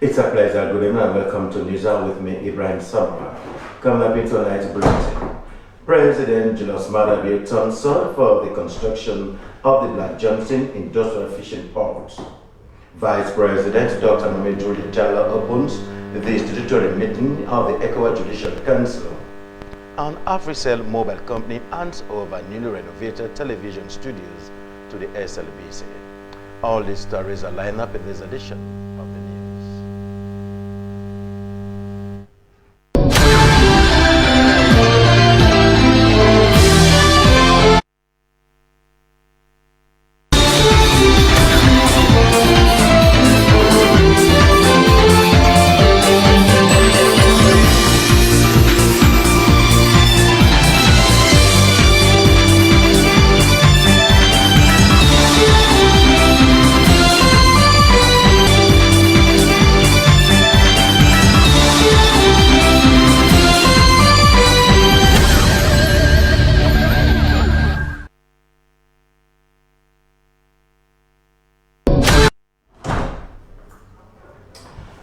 It's a pleasure. Good evening and welcome to News Hour with me, Ibrahim Samra. Coming up in tonight's bulletin. President Julius Maada Bio turned sword for the construction of the Black Johnson Industrial Fishing Port. Vice President Dr. Mamadou Diallo opens the statutory meeting of the ECOWAS Judicial Council. An AfriCell mobile company hands over newly renovated television studios to the SLBC. All these stories are lined up in this edition of the news.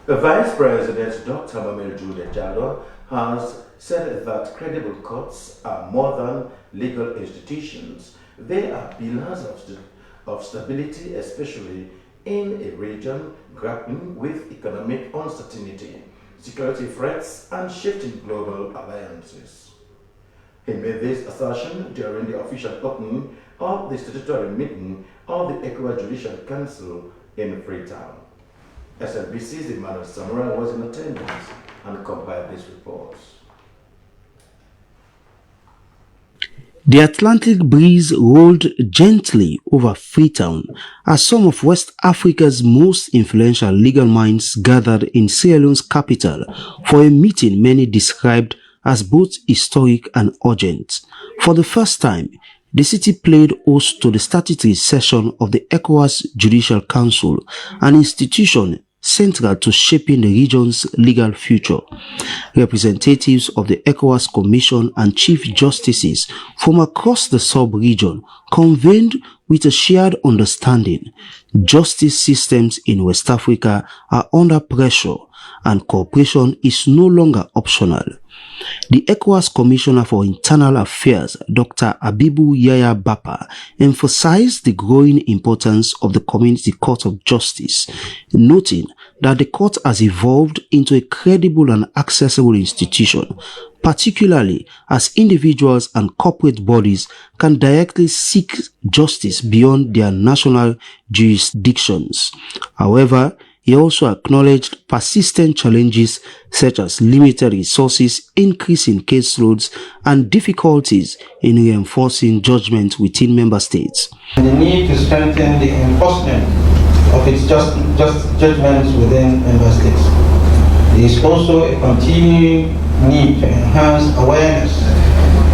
The Vice President Dr. Mamadou Diallo has said that credible courts are more than legal institutions. They are pillars of stability, especially in a region grappling with economic uncertainty, security threats, and shifting global alliances. He made this assertion during the official opening of the statutory meeting of the ECOWAS Judicial Council in Freetown. SLBC's Emmanuel Samurai was in attendance and compiled this report. The Atlantic breeze rolled gently over Freetown as some of West Africa's most influential legal minds gathered in Sierra Leone's capital for a meeting many described as both historic and urgent. For the first time, the city played host to the statutory session of the ECOWAS Judicial Council, an institution central to shaping the region's legal future. Representatives of the ECOWAS Commission and Chief Justices from across the sub-region convened with a shared understanding. Justice systems in West Africa are under pressure and cooperation is no longer optional. The ECOWAS Commissioner for Internal Affairs, Dr. Abibu Yaya Bapa, emphasized the growing importance of the Community Court of Justice, noting that the court has evolved into a credible and accessible institution, particularly as individuals and corporate bodies can directly seek justice beyond their national jurisdictions. However, he also acknowledged persistent challenges such as limited resources, increase in caseloads, and difficulties in reinforcing judgment within member states. The need to strengthen the enforcement of its just judgments within member states. There is also a continuing need to enhance awareness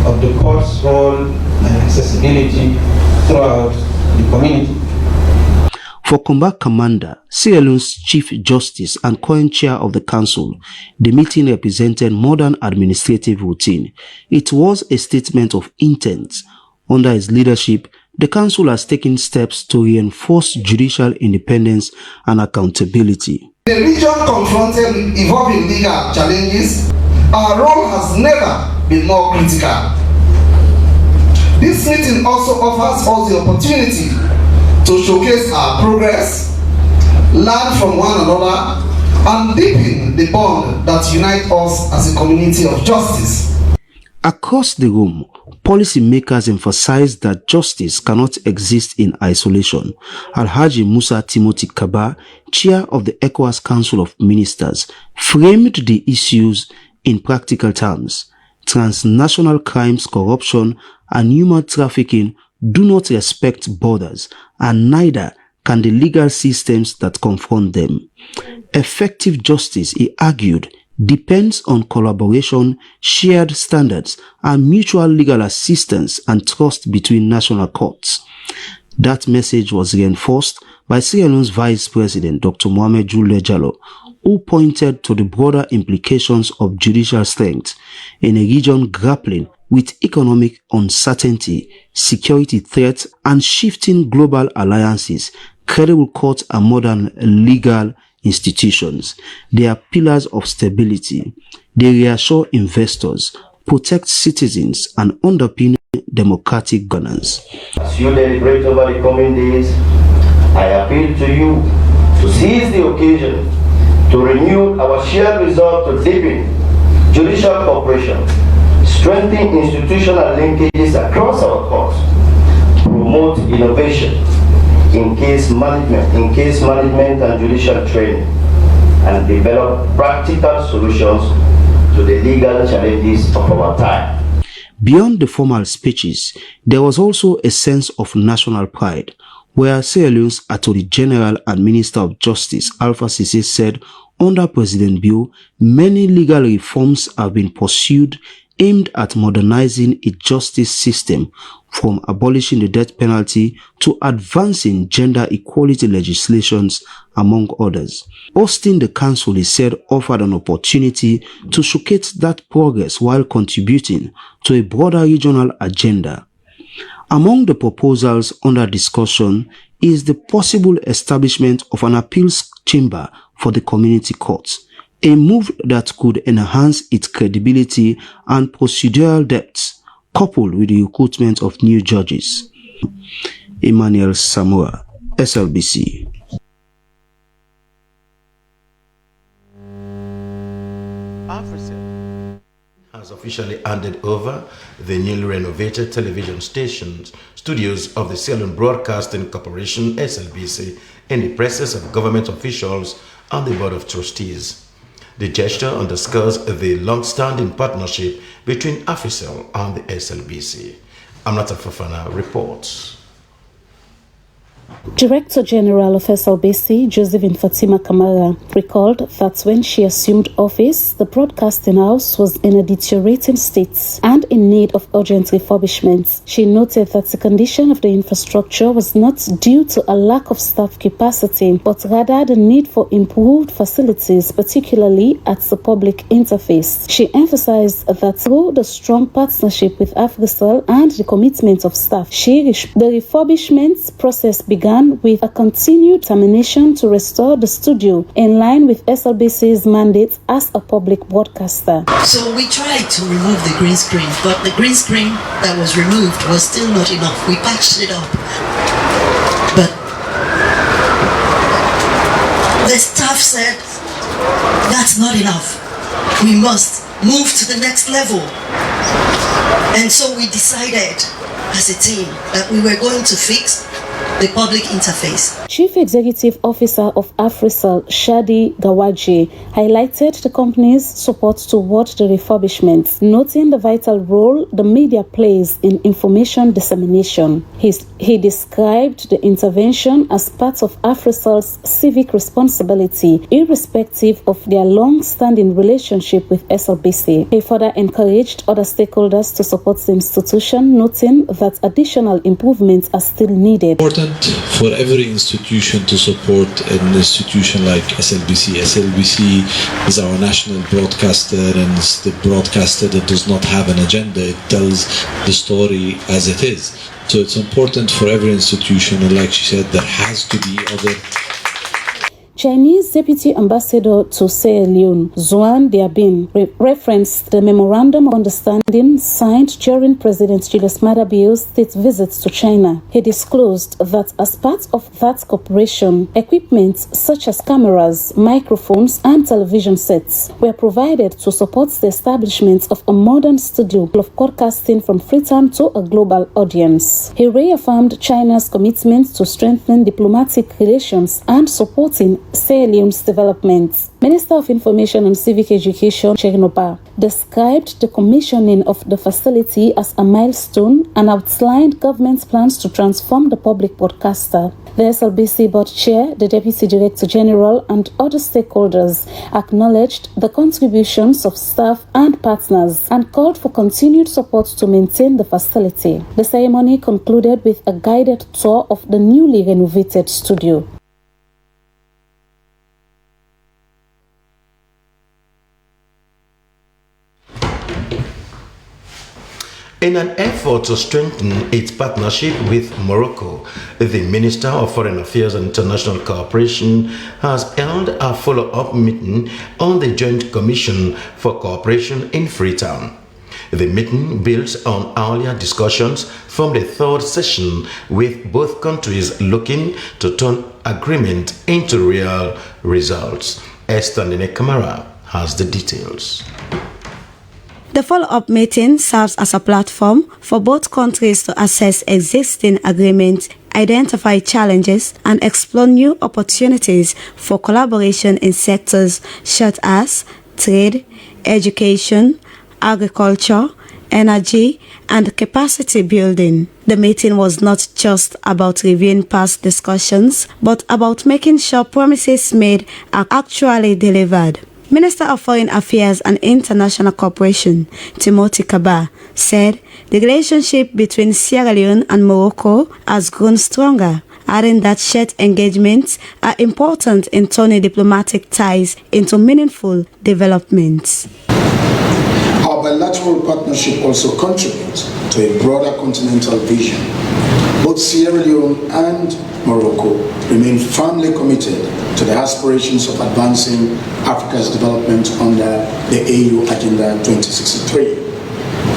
of the court's role and accessibility throughout the community. For Combat Commander, Sierra Leone's Chief Justice and current chair of the council, the meeting represented modern administrative routine. It was a statement of intent. Under his leadership, the council has taken steps to reinforce judicial independence and accountability. The region confronted with evolving legal challenges, our role has never been more critical. This meeting also offers us the opportunity to showcase our progress, learn from one another, and deepen the bond that unites us as a community of justice. Across the room, policymakers emphasized that justice cannot exist in isolation. Alhaji Musa Timothy Kaba, chair of the ECOWAS Council of Ministers, framed the issues in practical terms. Transnational crimes, corruption, and human trafficking do not respect borders, and neither can the legal systems that confront them. Effective justice, he argued, depends on collaboration, shared standards, and mutual legal assistance and trust between national courts. That message was reinforced by Sierra Leone's Vice President Dr. Mamadou Diallo, who pointed to the broader implications of judicial strength in a region grappling with economic uncertainty, security threats, and shifting global alliances. Credible courts are modern legal institutions. They are pillars of stability. They reassure investors, protect citizens, and underpin democratic governance. As you deliberate over the coming days, I appeal to you to seize the occasion to renew our shared resolve to deepen judicial cooperation, strengthen institutional linkages across our courts, promote innovation in case management and judicial training, and develop practical solutions to the legal challenges of our time. Beyond the formal speeches, there was also a sense of national pride, where Sierra Leone's Attorney General and Minister of Justice Alpha Cissé said under President Bio, many legal reforms have been pursued aimed at modernizing its justice system, from abolishing the death penalty to advancing gender equality legislations, among others. Hosting the council, he said, offered an opportunity to showcase that progress while contributing to a broader regional agenda. Among the proposals under discussion is the possible establishment of an appeals chamber for the community courts, a move that could enhance its credibility and procedural depth, coupled with the recruitment of new judges. Emmanuel Samoa, SLBC. AfriCell has officially handed over the newly renovated television studios of the Sierra Leone Broadcasting Corporation, SLBC, in the presence of government officials and the Board of Trustees. The gesture underscores the long-standing partnership between AfriCell and the SLBC. Amnata Fofana reports. Director General of SLBC, Josephine Fatima Kamara, recalled that when she assumed office, the broadcasting house was in a deteriorating state and in need of urgent refurbishment. She noted that the condition of the infrastructure was not due to a lack of staff capacity, but rather the need for improved facilities, particularly at the public interface. She emphasized that through the strong partnership with AfriCell and the commitment of staff, the refurbishment process began with a continued determination to restore the studio in line with SLBC's mandate as a public broadcaster. So we tried to remove the green screen, but the green screen that was removed was still not enough. We patched it up, but the staff said that's not enough. We must move to the next level. And so we decided as a team that we were going to fix the public interface. Chief Executive Officer of AfriCell, Shadi Gawaji, highlighted the company's support toward the refurbishment, noting the vital role the media plays in information dissemination. He described the intervention as part of AfriCell's civic responsibility, irrespective of their long-standing relationship with SLBC. He further encouraged other stakeholders to support the institution, noting that additional improvements are still needed. Important for every institution to support an institution like SLBC. SLBC is our national broadcaster, and it's the broadcaster that does not have an agenda. It tells the story as it is. So it's important for every institution, and like she said, there has to be other. Chinese Deputy Ambassador to Sierra Leone, Zuan Diabin, referenced the Memorandum of Understanding signed during President Julius Maada Bio's state visit to China. He disclosed that as part of that cooperation, equipment such as cameras, microphones, and television sets were provided to support the establishment of a modern studio of broadcasting from Freetown to a global audience. He reaffirmed China's commitment to strengthen diplomatic relations and supporting Sierra Leone's development. Minister of Information and Civic Education, Chegnoba, described the commissioning of the facility as a milestone and outlined government's plans to transform the public broadcaster. The SLBC board chair, the Deputy Director General, and other stakeholders acknowledged the contributions of staff and partners and called for continued support to maintain the facility. The ceremony concluded with a guided tour of the newly renovated studio. In an effort to strengthen its partnership with Morocco, the Minister of Foreign Affairs and International Cooperation has held a follow-up meeting on the Joint Commission for Cooperation in Freetown. The meeting builds on earlier discussions from the third session, with both countries looking to turn agreement into real results. Esther Nene Kamara has the details. The follow-up meeting serves as a platform for both countries to assess existing agreements, identify challenges, and explore new opportunities for collaboration in sectors such as trade, education, agriculture, energy, and capacity building. The meeting was not just about reviewing past discussions, but about making sure promises made are actually delivered. Minister of Foreign Affairs and International Cooperation, Timothy Kaba, said the relationship between Sierra Leone and Morocco has grown stronger, adding that shared engagements are important in turning diplomatic ties into meaningful developments. Our bilateral partnership also contributes to a broader continental vision. Both Sierra Leone and Morocco remain firmly committed to the aspirations of advancing Africa's development under the AU Agenda 2063.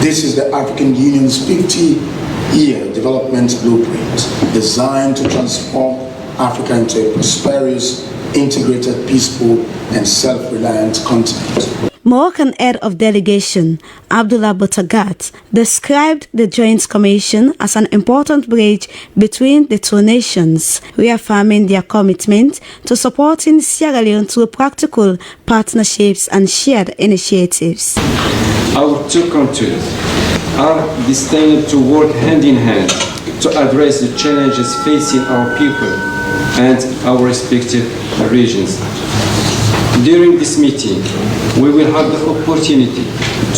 This is the African Union's 50-year development blueprint, designed to transform Africa into a prosperous, integrated, peaceful, and self-reliant continent. Moroccan head of delegation, Abdullah Boutagat, described the Joint Commission as an important bridge between the two nations, reaffirming their commitment to supporting Sierra Leone through practical partnerships and shared initiatives. Our two countries are destined to work hand in hand to address the challenges facing our people and our respective regions. During this meeting, we will have the opportunity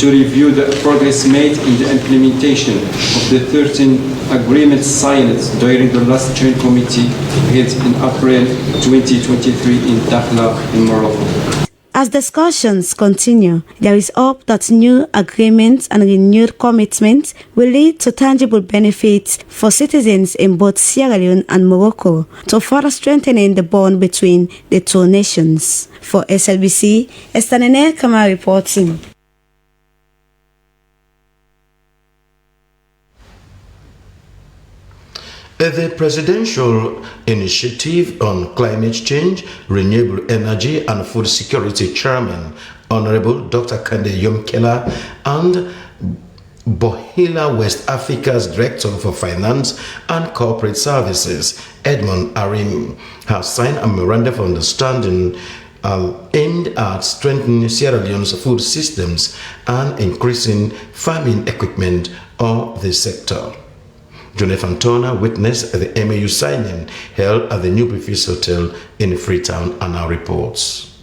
to review the progress made in the implementation of the 13 agreements signed during the last Joint Committee held in April 2023 in Dakhla, in Morocco. As discussions continue, there is hope that new agreements and renewed commitments will lead to tangible benefits for citizens in both Sierra Leone and Morocco, to further strengthening the bond between the two nations. For SLBC, Esther Nene Kamara reporting. The Presidential Initiative on Climate Change, Renewable Energy and Food Security Chairman, Honorable Dr. Kande Yomkela, and Bohila West Africa's Director for Finance and Corporate Services, Edmond Arim, have signed a memorandum of understanding aimed at strengthening Sierra Leone's food systems and increasing farming equipment of the sector. Jonathan Turner witnessed the MAU signing held at the New Breakfast Hotel in Freetown and now reports.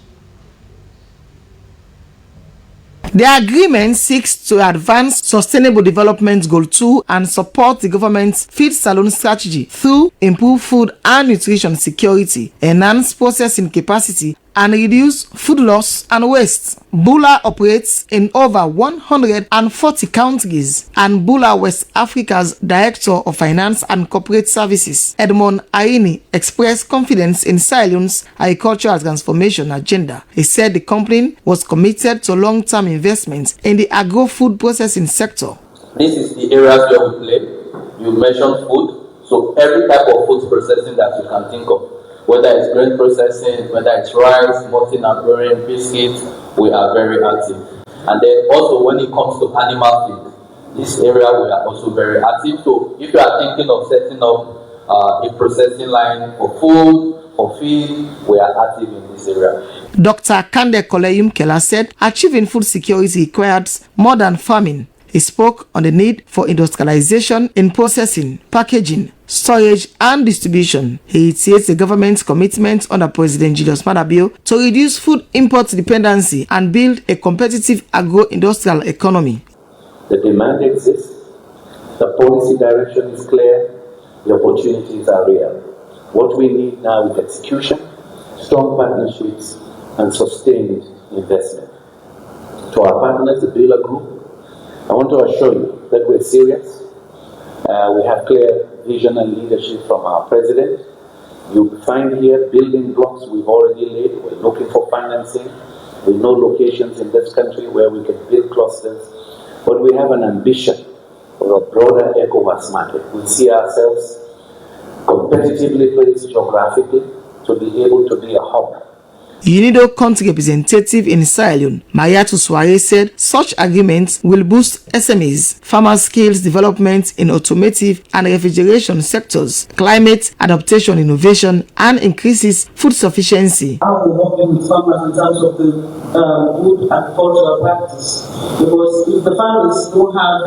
The agreement seeks to advance Sustainable Development Goal 2 and support the government's feed saloon strategy through improved food and nutrition security, enhance processing capacity, and reduce food loss and waste. Bula operates in over 140 countries, and Bula West Africa's Director of Finance and Corporate Services, Edmond Aini, expressed confidence in Sierra Leone's agricultural transformation agenda. He said the company was committed to long-term investments in the agro-food processing sector. This is the areas where we play. You mentioned food, so every type of food processing that you can think of, whether it's grain processing, whether it's rice, malting and brewing, biscuits, we are very active. And then also when it comes to animal feed, this area we are also very active. So if you are thinking of setting up a processing line for food, for feed, we are active in this area. Dr. Kande Koleyum Kela said achieving food security requires more than farming. He spoke on the need for industrialization in processing, packaging, storage and distribution. He reiterates the government's commitment under President Julius Maada Bio to reduce food import dependency and build a competitive agro-industrial economy. The demand exists, the policy direction is clear, the opportunities are real. What we need now is execution, strong partnerships and sustained investment. To our partners, the Bula Group, I want to assure you that we're serious. We have clear vision and leadership from our president. You find here building blocks we've already laid. We're looking for financing. We know locations in this country where we can build clusters. But we have an ambition for a broader ECOWAS market. We see ourselves competitively placed geographically to be able to be a hub. UNIDO country representative in Sierra Leone, Mariatu Suarez, said such agreements will boost SMEs, farmer skills development in automotive and refrigeration sectors, climate adaptation innovation, and increases food sufficiency. How we're working with farmers in terms of the good agricultural practice, because if the farmers don't have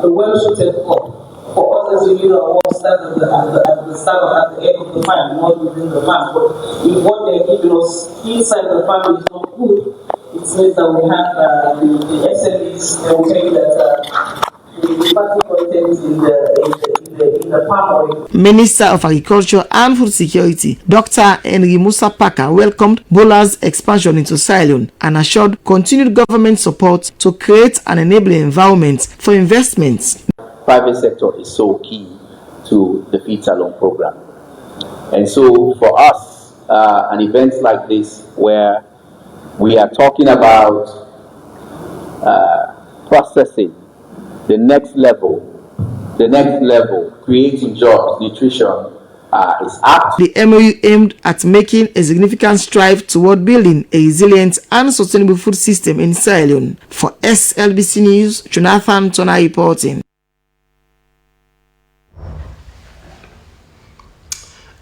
a well-suited crop, for others, you know, what start at the start or at the end of the farm, not within the farm. But if what they're giving us inside the farm is not good, it means that we have the SMEs, they will tell you that the fatty content in the palm oil. Minister of Agriculture and Food Security, Dr. Henry Musa Parker, welcomed Bola's expansion into Sierra Leone and assured continued government support to create an enabling environment for investments. Private sector is so key to the Feed Salon program. And so for us, an event like this where we are talking about processing the next level, creating jobs, nutrition, is apt. The MOU aimed at making a significant strive toward building a resilient and sustainable food system in Sierra Leone. For SLBC News, Jonathan Tona reporting.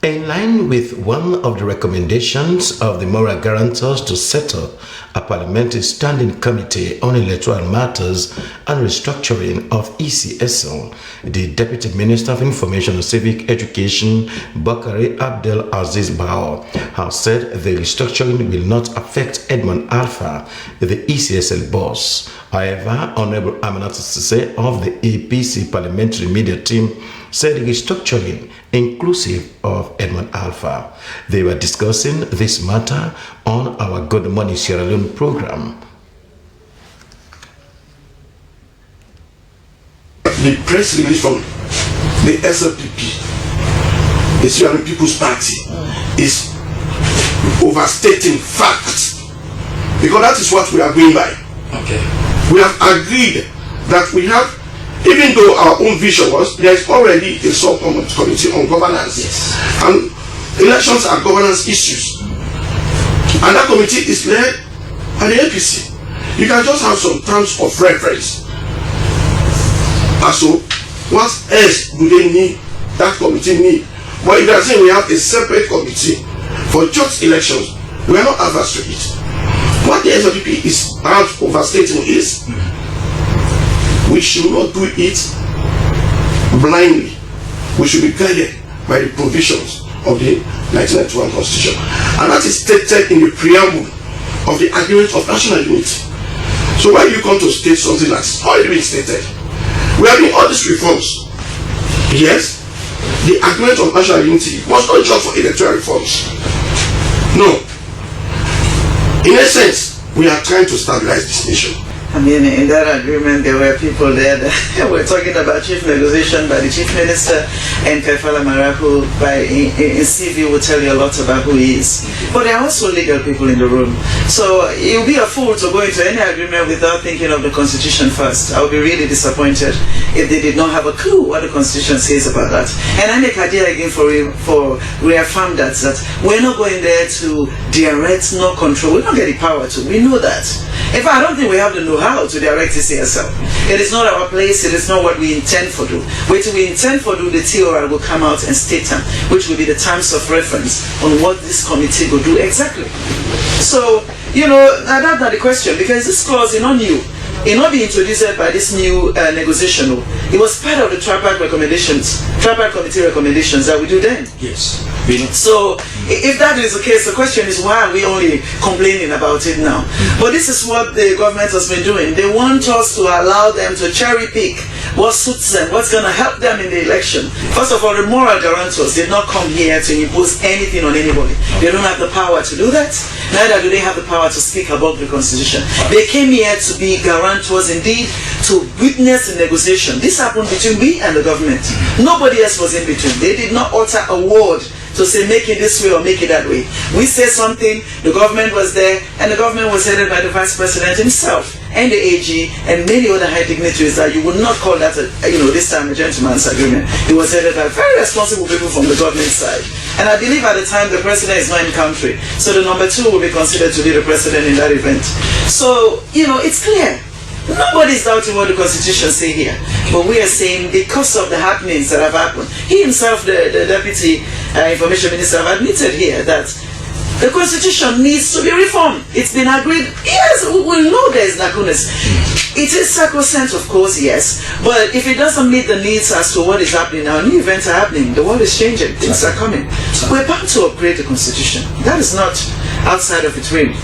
In line with one of the recommendations of the moral guarantors to set up a parliamentary standing committee on electoral matters and restructuring of ECSL, the Deputy Minister of Information and Civic Education, Bakari Abdel Aziz Bao, has said the restructuring will not affect Edmond Alpha, the ECSL boss. However, Honorable Amanat Sise of the APC parliamentary media team said restructuring inclusive of Edmond Alpha. They were discussing this matter on our Good Morning Sierra Leone program. The press release from the SLPP, the Sierra Leone People's Party, is overstating facts, because that is what we are going by. Okay. We have agreed that we have, even though our own vision was, there is already a subcommittee on governance. Yes. And elections are governance issues. And that committee is led by the APC. You can just have some terms of reference. And so, what else do they need, that committee need? But if they are saying we have a separate committee for just elections, we are not adverse to it. What the SLPP is overstating is, we should not do it blindly. We should be guided by the provisions of the 1991 Constitution. And that is stated in the preamble of the Agreement of National Unity. So why do you come to state something that's already been stated? We are doing all these reforms. Yes, the Agreement of National Unity was not just for electoral reforms. No. In a sense, we are trying to stabilize this nation. I mean, in that agreement, there were people there that were talking about chief negotiation by the chief minister, and Kaifala Mara, who in CV will tell you a lot about who he is. But there are also legal people in the room. So it would be a fool to go into any agreement without thinking of the Constitution first. I would be really disappointed if they did not have a clue what the Constitution says about that. And I make idea again for reaffirm that we're not going there to direct, no control. We don't get the power to. We know that. In fact, I don't think we have the know-how to direct ECSL. It is not our place. It is not what we intend for do. What we intend for do, the TOR will come out and state them, which will be the terms of reference on what this committee will do exactly. So, you know, that's not the question, because this clause is not new. It not be introduced by this new negotiation. It was part of the tripartite recommendations, tripartite committee recommendations that we do then. Yes. So if that is the case, the question is why are we only complaining about it now? But this is what the government has been doing. They want us to allow them to cherry pick what suits them, what's going to help them in the election. First of all, the moral guarantors did not come here to impose anything on anybody. They don't have the power to do that. Neither do they have the power to speak about the Constitution. They came here to be guarantors, indeed, to witness the negotiation. This happened between we and the government. Nobody else was in between. They did not utter a word to say make it this way or make it that way. We said something, the government was there, and the government was headed by the Vice President himself and the AG and many other high dignitaries that you would not call that this time a gentleman's agreement. It was headed by very responsible people from the government side. And I believe at the time the president is not in country, so the number 2 will be considered to be the president in that event. So, it's clear. Nobody's doubting what the Constitution say here, but we are saying because of the happenings that have happened. He himself, the Deputy Information Minister, have admitted here that the Constitution needs to be reformed. It's been agreed. Yes, we know there's lacunas. It is sacrosanct, of course, yes, but if it doesn't meet the needs as to what is happening now, new events are happening, the world is changing, things are coming. We're bound to upgrade the Constitution. That is not outside of its range.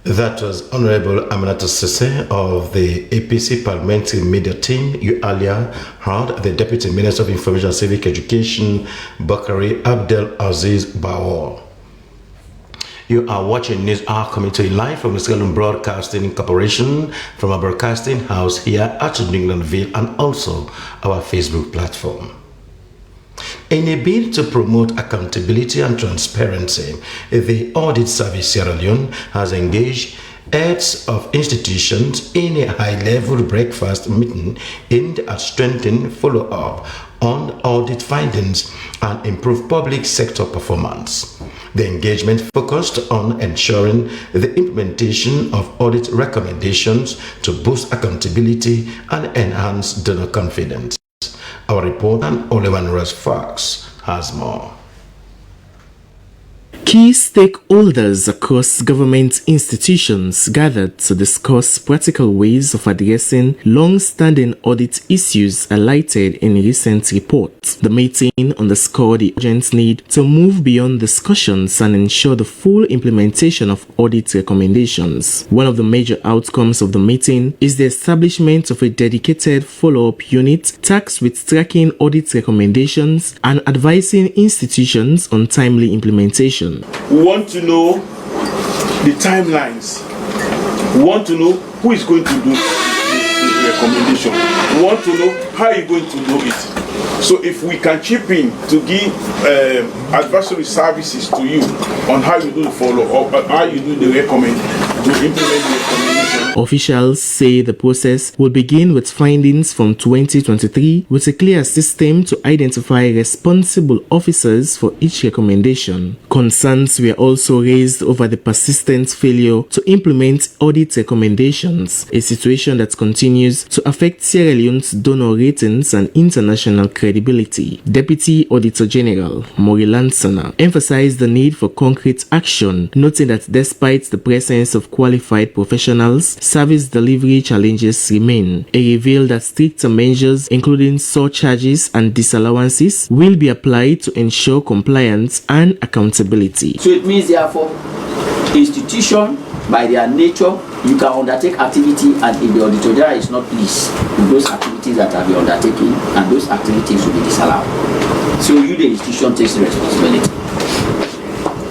That was Honorable Aminata Sese of the APC Parliamentary Media Team. You earlier heard the Deputy Minister of Information and Civic Education, Bakari Abdel Aziz Bawor. You are watching News Hour coming to you live from the Sierra Leone Broadcasting Corporation from our broadcasting house here at Englandville and also our Facebook platform. In a bid to promote accountability and transparency, the Audit Service Sierra Leone has engaged heads of institutions in a high-level breakfast meeting aimed at strengthening follow-up on audit findings and improve public sector performance. The engagement focused on ensuring the implementation of audit recommendations to boost accountability and enhance donor confidence. Our reporter, Olevan Ross Fox, has more. Key stakeholders across government institutions gathered to discuss practical ways of addressing long-standing audit issues highlighted in recent reports. The meeting underscored the urgent need to move beyond discussions and ensure the full implementation of audit recommendations. One of the major outcomes of the meeting is the establishment of a dedicated follow-up unit tasked with tracking audit recommendations and advising institutions on timely implementation. We want to know the timelines. We want to know who is going to do the recommendation. We want to know how you're going to do it. So if we can chip in to give advisory services to you on how you do the follow-up, how you do the implement the recommendation. Officials say the process will begin with findings from 2023 with a clear system to identify responsible officers for each recommendation. Concerns were also raised over the persistent failure to implement audit recommendations, a situation that continues to affect Sierra Leone's donor ratings and international credibility. Deputy Auditor General Maury Lansana emphasized the need for concrete action, noting that despite the presence of qualified professionals, service delivery challenges remain. He revealed that stricter measures, including surcharges and disallowances, will be applied to ensure compliance and accountability. So it means, therefore, institution, by their nature, you can undertake activity, and if the Auditor General is not pleased with those activities that have been undertaken, and those activities will be disallowed. So you, the institution, takes the responsibility.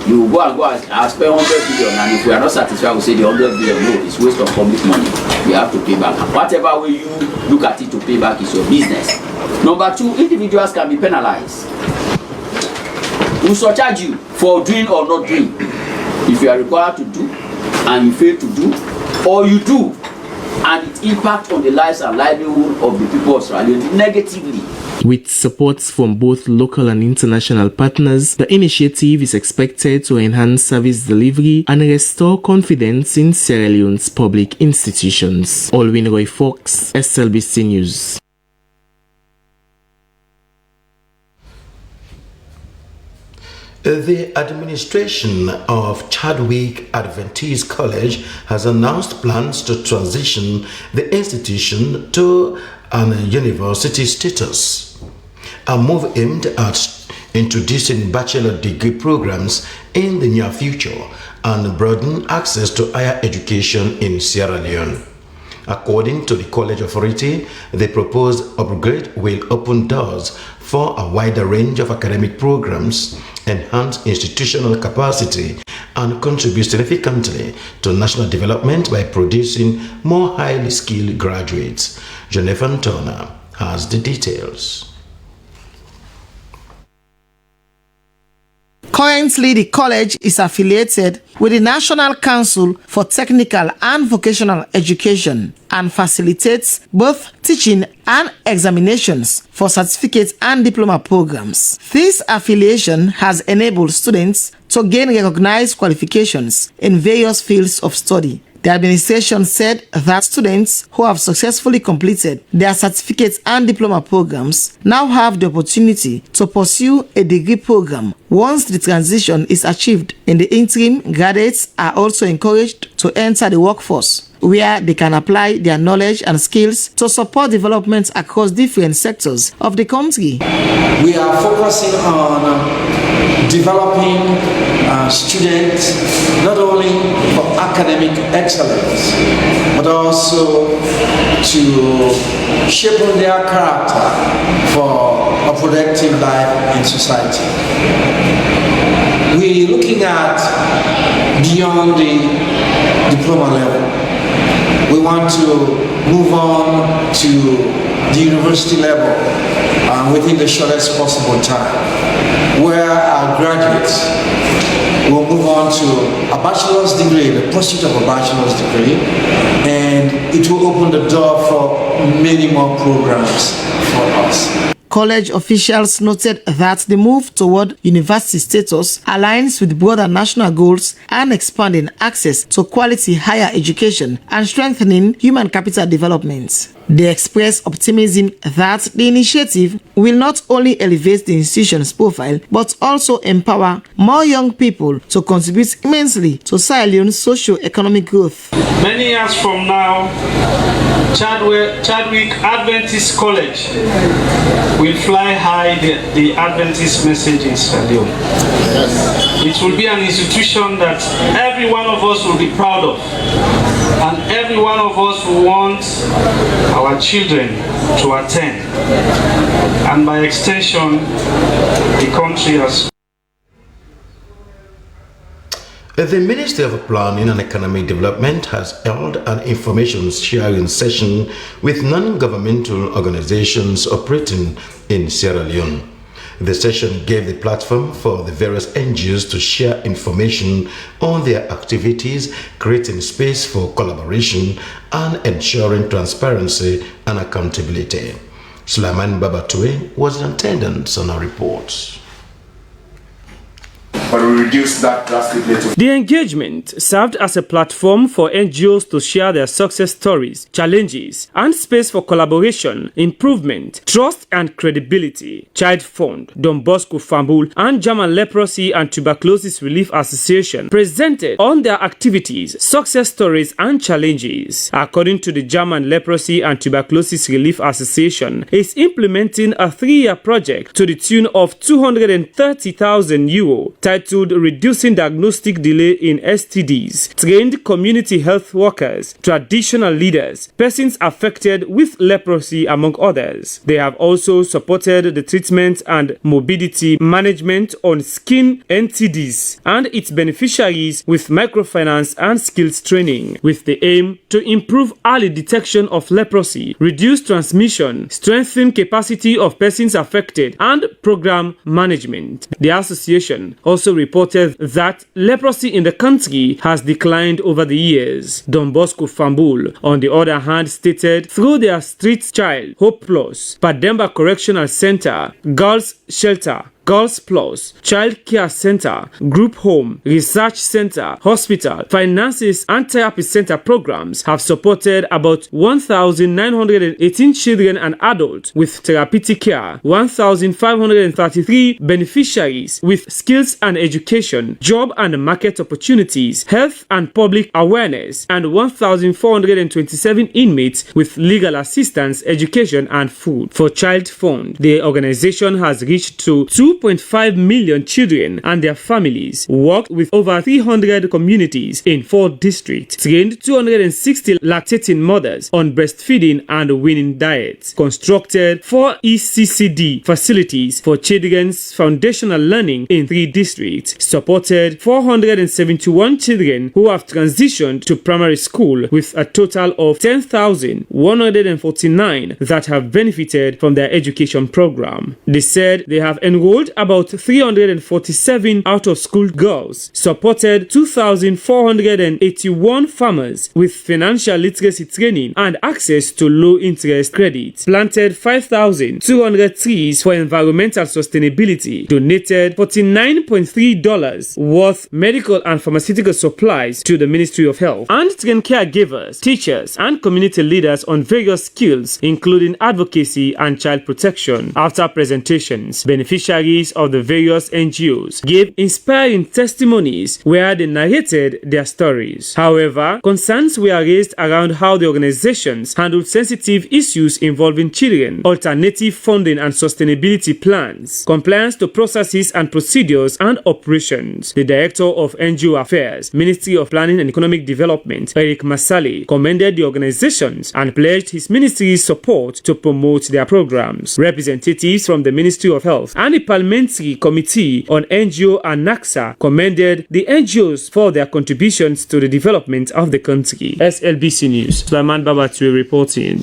You will go and spend 100 billion, and if we are not satisfied, we say the 100 billion, no, it's waste of public money. We have to pay back. Whatever way you look at it to pay back is your business. Number 2, individuals can be penalized. We surcharge you for doing or not doing. If you are required to do, and you fail to do, or you do, and it impacts on the lives and livelihood of the people of Sierra Leone negatively. With support from both local and international partners, the initiative is expected to enhance service delivery and restore confidence in Sierra Leone's public institutions. Olwin Roy Fox, SLBC News. The administration of Chadwick Adventist College has announced plans to transition the institution to and university status. A move aimed at introducing bachelor degree programs in the near future and broaden access to higher education in Sierra Leone. According to the College Authority, the proposed upgrade will open doors for a wider range of academic programs, enhance institutional capacity, and contribute significantly to national development by producing more highly skilled graduates. Jonathan Turner has the details. Currently, the college is affiliated with the National Council for Technical and Vocational Education and facilitates both teaching and examinations for certificate and diploma programs. This affiliation has enabled students to gain recognized qualifications in various fields of study. The administration said that students who have successfully completed their certificate and diploma programs now have the opportunity to pursue a degree program. Once the transition is achieved, in the interim, graduates are also encouraged to enter the workforce, where they can apply their knowledge and skills to support development across different sectors of the country. We are focusing on developing students not only for academic excellence, but also to shape their character for a productive life in society. We're looking at beyond the diploma level. We want to move on to the university level within the shortest possible time, where our graduates will move on to a bachelor's degree, the pursuit of a bachelor's degree, and it will open the door for many more programs for us. College officials noted that the move toward university status aligns with broader national goals and expanding access to quality higher education and strengthening human capital development. They expressed optimism that the initiative will not only elevate the institution's profile, but also empower more young people to contribute immensely to Sierra Leone's socio-economic growth. Many years from now, Chadwick Adventist College will fly high the Adventist message in Sierra Leone. It will be an institution that every one of us will be proud of, and every one of us will want our children to attend, and by extension, the country as The Ministry of Planning and Economic Development has held an information sharing session with non-governmental organizations operating in Sierra Leone. The session gave the platform for the various NGOs to share information on their activities, creating space for collaboration and ensuring transparency and accountability. Sulaiman Babatue was in attendance on our reports. But we reduced that drastically. The engagement served as a platform for NGOs to share their success stories, challenges, and space for collaboration, improvement, trust, and credibility. Child Fund, Don Bosco Fambul, and German Leprosy and Tuberculosis Relief Association presented on their activities, success stories, and challenges. According to the German Leprosy and Tuberculosis Relief Association, is implementing a 3-year project to the tune of €230,000 titled Reducing Diagnostic Delay in STDs, trained community health workers, traditional leaders, persons affected with leprosy, among others. They have also supported the treatment and morbidity management on skin NTDs and its beneficiaries with microfinance and skills training, with the aim to improve early detection of leprosy, reduce transmission, strengthen capacity of persons affected, and program management. The association also reported that leprosy in the country has declined over the years. Don Bosco Fambul, on the other hand, stated through their Street Child, Hope Plus, Pademba Correctional Center, Girls Shelter, Girls Plus, Child Care Center, Group Home, Research Center, Hospital, Finances and Therapy Center programs have supported about 1,918 children and adults with therapeutic care, 1,533 beneficiaries with skills and education, job and market opportunities, health and public awareness, and 1,427 inmates with legal assistance, education, and food. For Child Fund, the organization has reached to 2.5 million children and their families, worked with over 300 communities in 4 districts, trained 260 lactating mothers on breastfeeding and weaning diets, constructed 4 ECCD facilities for children's foundational learning in 3 districts, supported 471 children who have transitioned to primary school with a total of 10,149 that have benefited from their education program. They said they have enrolled about 347 out-of-school girls, supported 2,481 farmers with financial literacy training and access to low-interest credit, planted 5,200 trees for environmental sustainability, donated $49.3 worth medical and pharmaceutical supplies to the Ministry of Health, and trained caregivers, teachers, and community leaders on various skills, including advocacy and child protection. After presentations, beneficiaries of the various NGOs gave inspiring testimonies where they narrated their stories. However, concerns were raised around how the organizations handled sensitive issues involving children, alternative funding and sustainability plans, compliance to processes and procedures, and operations. The Director of NGO Affairs, Ministry of Planning and Economic Development, Eric Masali, commended the organizations and pledged his ministry's support to promote their programs. Representatives from the Ministry of Health and the Parliamentary Committee on NGO and NACSA commended the NGOs for their contributions to the development of the country. SLBC News, Sulaiman Babatue reporting.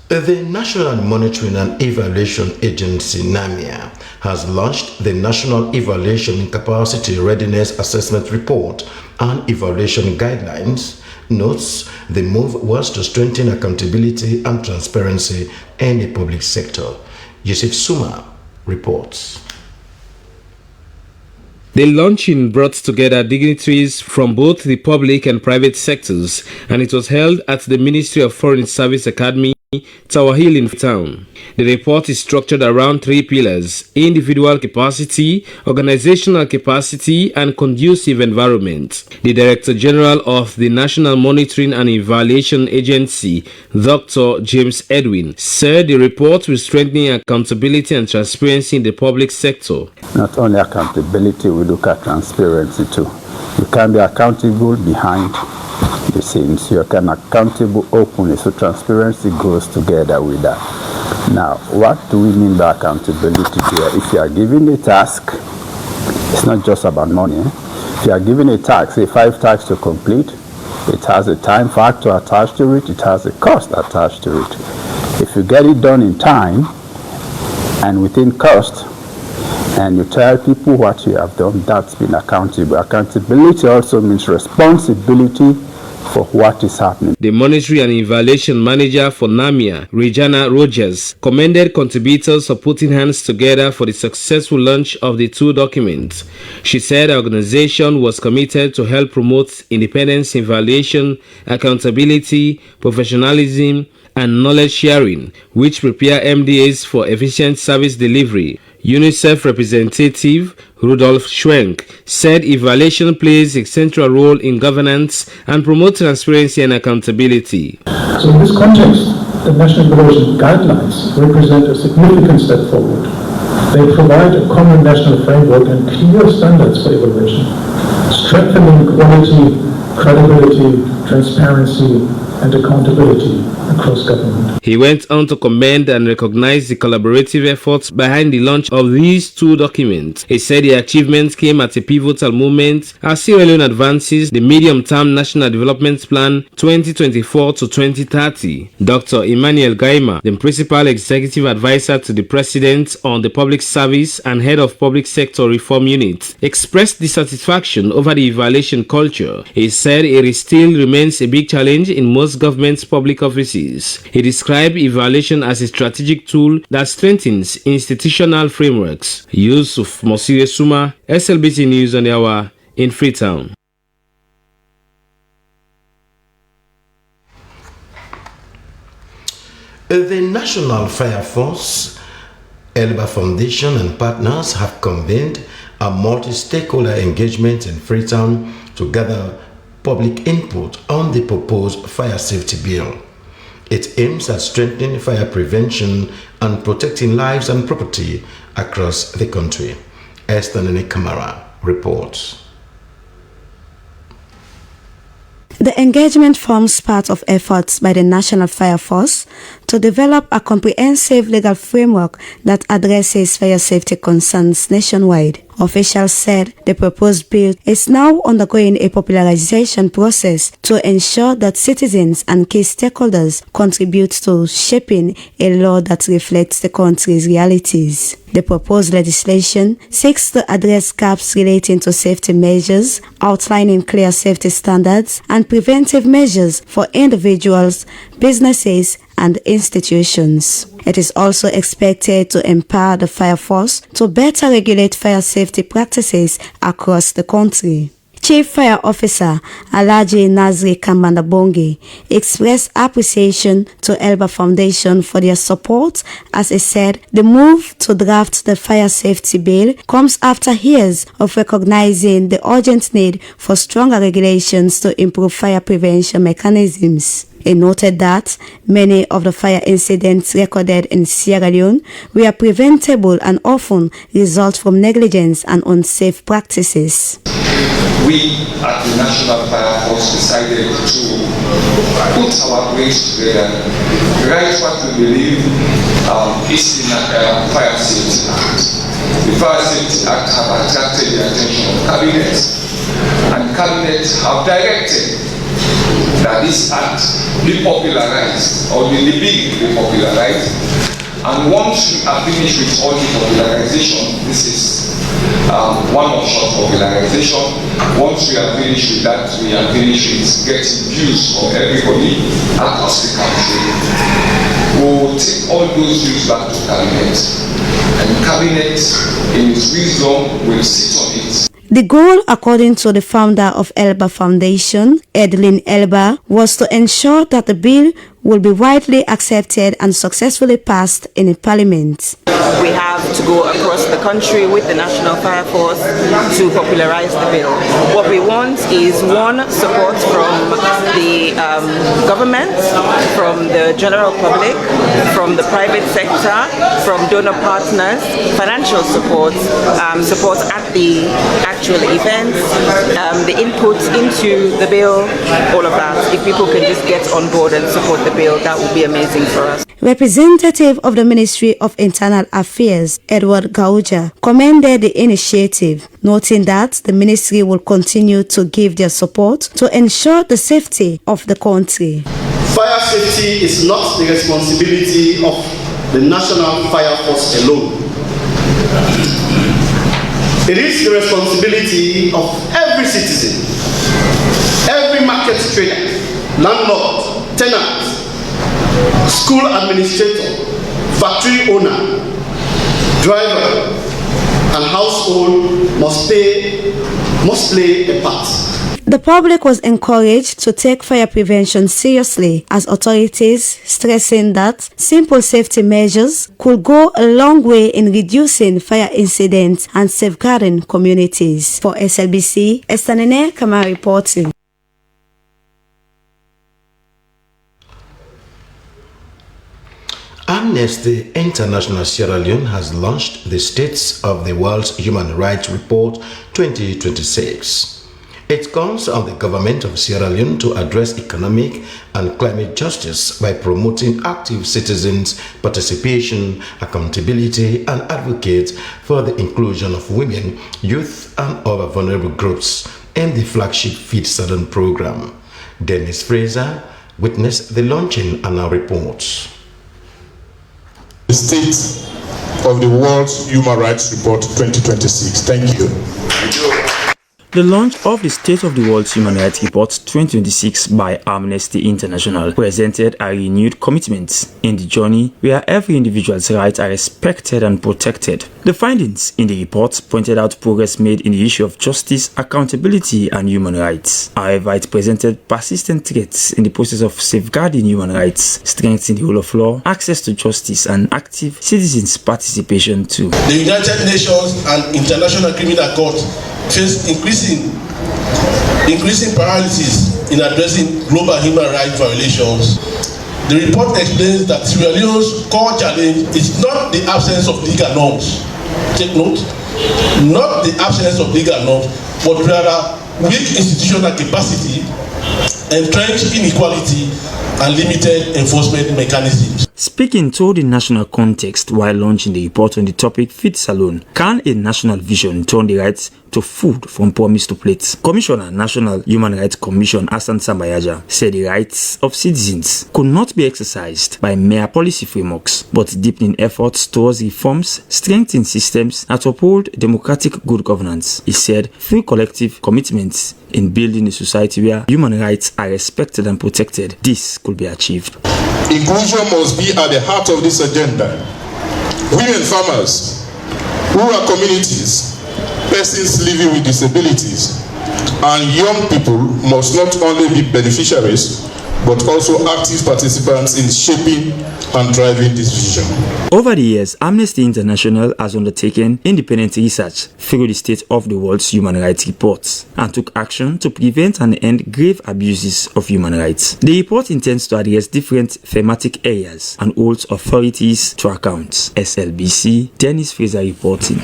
The National Monitoring and Evaluation Agency, NAMIA, has launched the National Evaluation Incapacity Readiness Assessment Report and Evaluation Guidelines. Notes the move was to strengthen accountability and transparency in the public sector. Yusuf Suma reports. The launching brought together dignitaries from both the public and private sectors, and it was held at the Ministry of Foreign Service Academy, Tower Hill in Town. The report is structured around 3 pillars: individual capacity, organizational capacity, and conducive environment. The Director General of the National Monitoring and Evaluation Agency, Dr. James Edwin, said the report will strengthen accountability and transparency in the public sector. Not only accountability, we look at transparency too. You can be accountable behind the scenes. You can accountable openly, so transparency goes together with that. Now, what do we mean by accountability here? If you are given a task, it's not just about money. If you are given a task, say 5 tasks to complete, it has a time factor attached to it, it has a cost attached to it. If you get it done in time and within cost, and you tell people what you have done, that's been accountable. Accountability also means responsibility for what is happening. The Monitoring and Evaluation Manager for NAMIA, Regina Rogers, commended contributors for putting hands together for the successful launch of the 2 documents. She said the organization was committed to help promote independence, evaluation, accountability, professionalism, and knowledge sharing, which prepare MDAs for efficient service delivery. UNICEF representative Rudolf Schwenk said evaluation plays a central role in governance and promotes transparency and accountability. So in this context, the National Evaluation Guidelines represent a significant step forward. They provide a common national framework and clear standards for evaluation, strengthening quality, credibility, transparency, and accountability cross-government. He went on to commend and recognize the collaborative efforts behind the launch of these two documents. He said the achievements came at a pivotal moment as Sierra Leone advances the medium-term National Development Plan 2024 to 2030. Dr. Emmanuel Gaima, the Principal Executive Advisor to the President on the Public Service and Head of Public Sector Reform Unit, expressed dissatisfaction over the evaluation culture. He said it still remains a big challenge in most government's public offices. He described evaluation as a strategic tool that strengthens institutional frameworks. Yusuf Mosire Suma, SLBC News on the Hour in Freetown. The National Fire Force, Elba Foundation and partners have convened a multi-stakeholder engagement in Freetown to gather public input on the proposed fire safety bill. It aims at strengthening fire prevention and protecting lives and property across the country. Esther Nene Kamara reports. The engagement forms part of efforts by the National Fire Force to develop a comprehensive legal framework that addresses fire safety concerns nationwide. Officials said the proposed bill is now undergoing a popularization process to ensure that citizens and key stakeholders contribute to shaping a law that reflects the country's realities. The proposed legislation seeks to address gaps relating to safety measures, outlining clear safety standards and preventive measures for individuals, businesses, and institutions. It is also expected to empower the fire force to better regulate fire safety practices across the country. Chief Fire Officer Alhaji Nazri Kambanda-Bonge expressed appreciation to Elba Foundation for their support as he said the move to draft the fire safety bill comes after years of recognizing the urgent need for stronger regulations to improve fire prevention mechanisms. He noted that many of the fire incidents recorded in Sierra Leone were preventable and often result from negligence and unsafe practices. We at the National Fire Force decided to put our brains together, write what we believe is in the Fire Safety Act. The Fire Safety Act have attracted the attention of Cabinet, and Cabinet have directed that this act be popularized, or the bill be popularized. And once we are finished with all the popularization, this is one of short popularization. Once we are finished with that, we are finished with getting views from everybody across the country. We will take all those views back to Cabinet, and Cabinet, in its wisdom, will sit on it. The goal, according to the founder of Elba Foundation, Edlin Elba, was to ensure that the bill will be widely accepted and successfully passed in Parliament. We have to go across the country with the National Fire Force to popularize the bill. What we want is, one, support from the government, from the general public, from the private sector, from donor partners, financial support, support at the actual events, the input into the bill, all of that. If people can just get on board and support the bill, that would be amazing for us. Representative of the Ministry of Internal Affairs, Edward Gauja, commended the initiative, noting that the ministry will continue to give their support to ensure the safety of the country. Fire safety is not the responsibility of the National Fire Force alone. It is the responsibility of every citizen, every market trader, landlord, tenant, school administrator, factory owner, driver, and household must play a part. The public was encouraged to take fire prevention seriously, as authorities stressing that simple safety measures could go a long way in reducing fire incidents and safeguarding communities. For SLBC, Esther Nene Kamara reporting. Amnesty International Sierra Leone has launched the States of the World's Human Rights Report 2026. It calls on the government of Sierra Leone to address economic and climate justice by promoting active citizens' participation, accountability, and advocate for the inclusion of women, youth, and other vulnerable groups in the flagship Feed Salon program. Dennis Fraser witnessed the launching and now reports. The State of the World's Human Rights Report 2026. Thank you. The launch of the State of the World's Human Rights Report 2026 by Amnesty International presented a renewed commitment in the journey where every individual's rights are respected and protected. The findings in the report pointed out progress made in the issue of justice, accountability, and human rights. However, it presented persistent threats in the process of safeguarding human rights, strengthening the rule of law, access to justice, and active citizens' participation too. The United Nations and International Criminal Court face increasing paralysis in addressing global human rights violations. The report explains that Sierra Leone's core challenge is not the absence of legal norms. Take note, not the absence of legal norms, but rather weak institutional capacity, entrenched inequality, and limited enforcement mechanisms. Speaking to the national context while launching the report on the topic Feed Salon, can a national vision turn the rights to food from promise to plate? Commissioner, National Human Rights Commission Hassan Sambayaja said the rights of citizens could not be exercised by mere policy frameworks, but deepening efforts towards reforms, strengthening systems that uphold democratic good governance. He said through collective commitments in building a society where human rights are respected and protected, this could be achieved. Inclusion must be at the heart of this agenda. Women farmers, rural communities, persons living with disabilities, and young people must not only be beneficiaries, but also active participants in shaping and driving this vision. Over the years, Amnesty International has undertaken independent research through the State of the World's Human Rights Reports and took action to prevent and end grave abuses of human rights. The report intends to address different thematic areas and holds authorities to account. SLBC, Dennis Fraser reporting.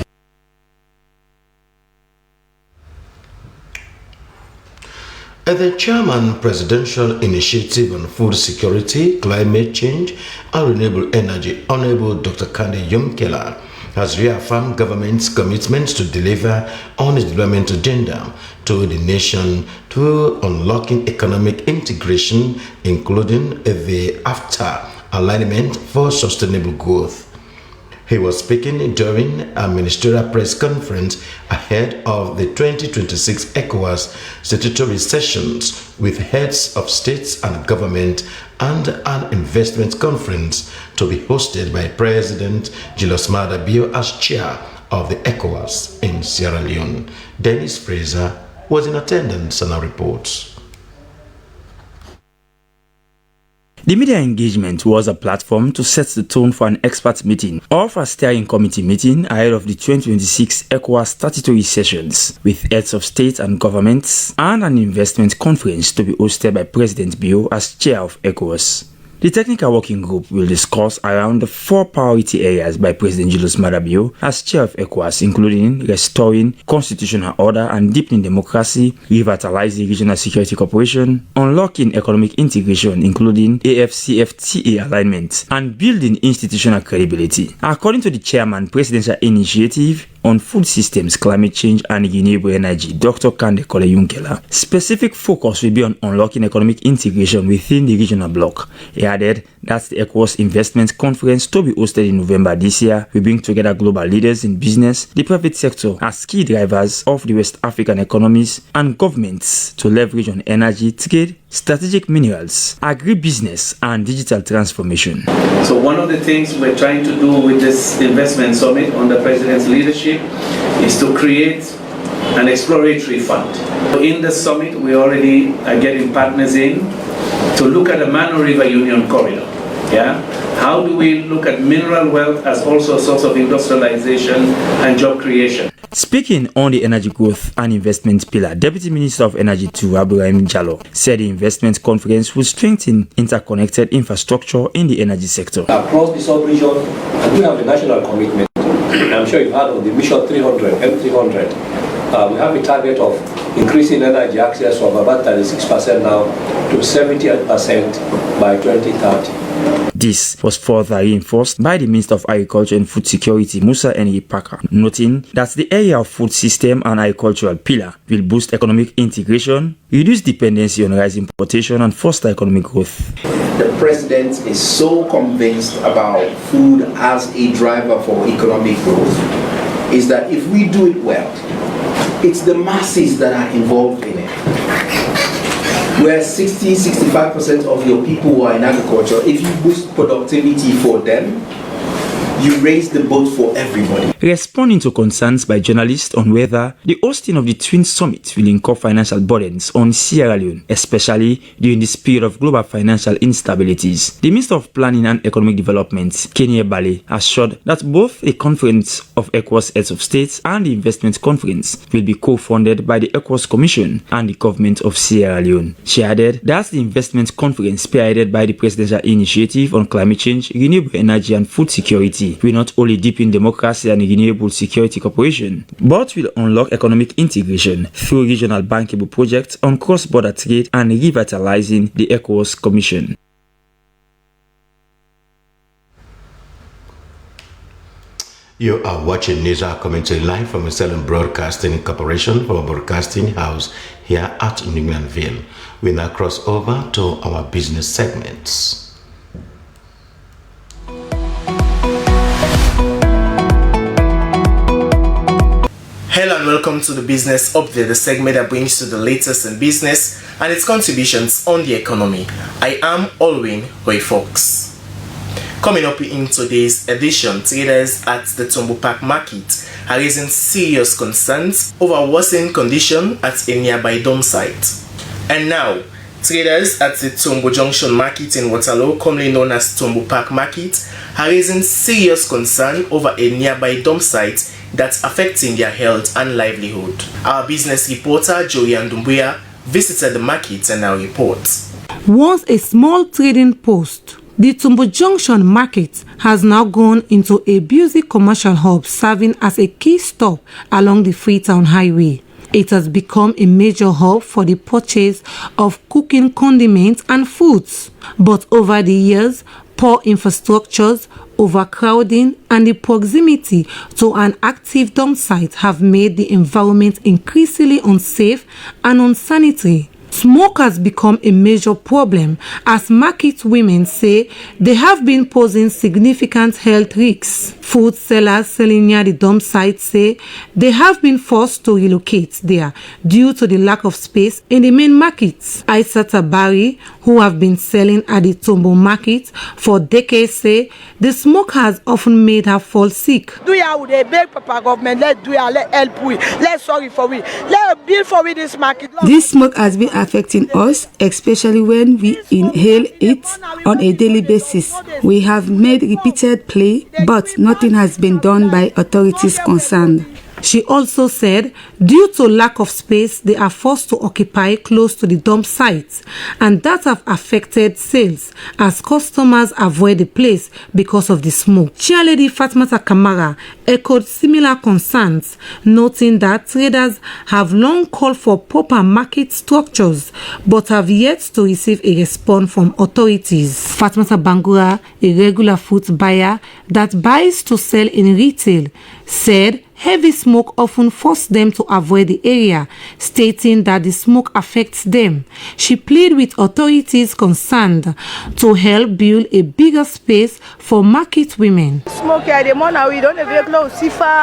The Chairman, Presidential Initiative on Food Security, Climate Change and Renewable Energy, Honorable Dr. Kande Yumkela, has reaffirmed government's commitment to deliver on its development agenda to the nation through unlocking economic integration, including the AFTA alignment for sustainable growth. He was speaking during a ministerial press conference ahead of the 2026 ECOWAS statutory sessions with heads of states and government and an investment conference to be hosted by President Julius Maada Bio as chair of the ECOWAS in Sierra Leone. Dennis Fraser was in attendance and our reports. The media engagement was a platform to set the tone for an expert meeting or for a steering committee meeting ahead of the 2026 ECOWAS statutory sessions with heads of state and governments and an investment conference to be hosted by President Bio as chair of ECOWAS. The technical working group will discuss around the 4 priority areas by President Julius Maada Bio as chair of ECOWAS, including restoring constitutional order and deepening democracy, revitalizing regional security cooperation, unlocking economic integration, including AFCFTA alignment, and building institutional credibility. According to the chairman, Presidential Initiative on Food Systems, Climate Change and Renewable Energy, Dr. Kande Yumkela, specific focus will be on unlocking economic integration within the regional bloc. He added that the ECOWAS Investment Conference to be hosted in November this year will bring together global leaders in business, the private sector as key drivers of the West African economies, and governments to leverage on energy, trade, strategic minerals, agribusiness, and digital transformation. So one of the things we're trying to do with this investment summit under President's leadership is to create an exploratory fund. In the summit, we already are getting partners in to look at the Mano River Union Corridor. Yeah? How do we look at mineral wealth as also a source of industrialization and job creation? Speaking on the energy growth and investment pillar, Deputy Minister of Energy 2, Abdulrahim Jallo, said the investment conference will strengthen interconnected infrastructure in the energy sector. Across the sub-region, and we have a national commitment. I'm sure you've heard of the Mission 300, M300. We have a target of increasing energy access from about 36% now to 78% by 2030. This was further reinforced by the Minister of Agriculture and Food Security, Musa N. Parker, noting that the area of food system and agricultural pillar will boost economic integration, reduce dependency on rice importation, and foster economic growth. The President is so convinced about food as a driver for economic growth is that if we do it well, it's the masses that are involved in it. Where 60-65% of your people who are in agriculture, if you boost productivity for them, you raise the boat for everybody. Responding to concerns by journalists on whether the hosting of the Twin Summit will incur financial burdens on Sierra Leone, especially during this period of global financial instabilities, the Minister of Planning and Economic Development, Kenny Bale, assured that both a conference of ECOWAS heads of states and the investment conference will be co-funded by the ECOWAS Commission and the government of Sierra Leone. She added that the investment conference, spearheaded by the Presidential Initiative on Climate Change, Renewable Energy and Food Security, will not only deepen democracy and renewable security cooperation, but will unlock economic integration through regional bankable projects on cross-border trade and revitalizing the ECOWAS Commission. You are watching News Hour commentary live from Salem Broadcasting Corporation from a broadcasting house here at Newmanville. We now cross over to our business segments. Hello and welcome to the Business Update, the segment that brings you the latest in business and its contributions on the economy. I am Alwyn Roy Fox. Coming up in today's edition, traders at the Tombo Park Market are raising serious concerns over worsening condition at a nearby dump site. And now, traders at the Tombo Junction Market in Waterloo, commonly known as Tombo Park Market, are raising serious concern over a nearby dump site that's affecting their health and livelihood. Our business reporter, Joey Ndumbuya, visited the market and now reports. Once a small trading post, the Tombo Junction Market has now gone into a busy commercial hub serving as a key stop along the Freetown Highway. It has become a major hub for the purchase of cooking condiments and foods. But over the years, poor infrastructures, overcrowding, and the proximity to an active dump site have made the environment increasingly unsafe and unsanitary. Smoke has become a major problem as market women say they have been posing significant health risks. Food sellers selling near the dump site say they have been forced to relocate there due to the lack of space in the main markets. Aisha Tabari, who have been selling at the Tombo market for decades, say the smoke has often made her fall sick. Do ya with a big papa government, let's do ya, let help we, let's sorry for we, let build for we this market. This smoke has been affecting us, especially when we inhale it on a daily basis. We have made repeated plea, but nothing has been done by authorities concerned. She also said due to lack of space, they are forced to occupy close to the dump sites, and that have affected sales as customers avoid the place because of the smoke. Chairlady Fatmata Kamara echoed similar concerns, noting that traders have long called for proper market structures but have yet to receive a response from authorities. Fatmata Bangura, a regular food buyer that buys to sell in retail, said heavy smoke often forced them to avoid the area, stating that the smoke affects them. She pleaded with authorities concerned to help build a bigger space for market women.